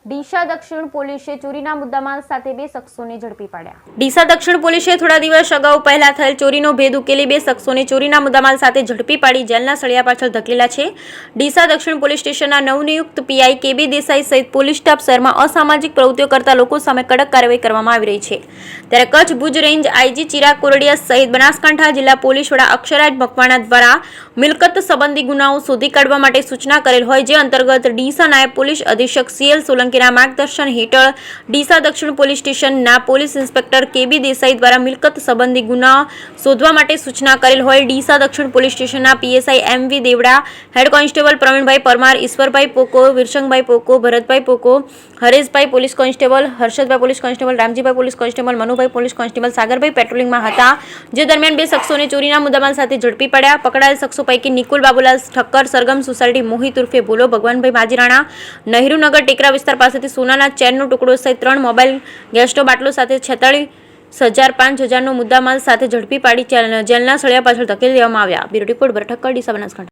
ડીસા દક્ષિણ પોલીસે ચોરીના મુદ્દામાલ સાથે 2 શખ્સોને ઝડપી પાડ્યા। ડીસા દક્ષિણ પોલીસે થોડા દિવસ અગાઉ પહેલા થયેલ ચોરીનો ભેદ ઉકેલી 2 શખ્સોને ચોરીના મુદ્દામાલ સાથે ઝડપી પાડી જેલના સળિયા પાછળ ધકેલેલા છે। ડીસા દક્ષિણ પોલીસ સ્ટેશનના નવનિયુક્ત પીઆઈ કેબી દેસાઈ સહિત પોલીસ સ્ટાફ શહેરમાં અસામાજિક પ્રવૃત્તિઓ કરતા લોકો સામે કડક કાર્યવાહી કરવામાં આવી રહી છે। ત્યારે કચ્છ ભુજ રેન્જ આઈજી ચિરાગ કોરડિયા સહિત બનાસકાંઠા જિલ્લા પોલીસ વડા અક્ષરાજ મકવાણા દ્વારા મિલકત સંબંધી ગુનાઓ શોધી કાઢવા માટે સૂચના કરેલ હોય જે અંતર્ગત ડીસા નાયબ પોલીસ અધિક્ષક સીએલ સોલંકીના માર્ગદર્શન હેઠળ ડીસા દક્ષિણ પોલીસ સ્ટેશનના પોલીસ ઇન્સ્પેક્ટર કેબી દેસાઈ દ્વારા મિલકત સંબંધી ગુના શોધવા માટે સૂચના કરેલ હોય ડીસા દક્ષિણ પોલીસ સ્ટેશનના PSI MV Devda, head constable Pravinbhai Parmar, Ishwarbhai પોકો, વિરસંગભાઈ પોકો, ભરતભાઈ પોકો, Hareshbhai police constable, Harshadbhai police constable, Ramjibhai police constable, Manubhai police constable, Sagarbhai પેટ્રોલિંગમાં હતા જે દરમિયાન 2 શખ્સોને ચોરીના મુદ્દામાલ સાથે ઝડપી પડ્યા। પકડાયેલ શખ્સો પૈકી નિકુલ બાબુલાલ ઠક્કર સરગમ સોસાયટી મોહિત ઉર્ફે ભૂલો, ભગવાનભાઈ માજીરાણા નહેરુનગર ટેકરા વિસ્તાર પાસેથી સોનાના ચેનનો ટુકડો સહિત 3 મોબાઈલ ગેસનો બાટલો સાથે 46,000 5,000નો મુદ્દામાલ સાથે ઝડપી પાડી જેલના સળિયા પાછળ ધકેલી દેવામાં આવ્યા। Bureau report Thakkar, Deesa, Banaskantha.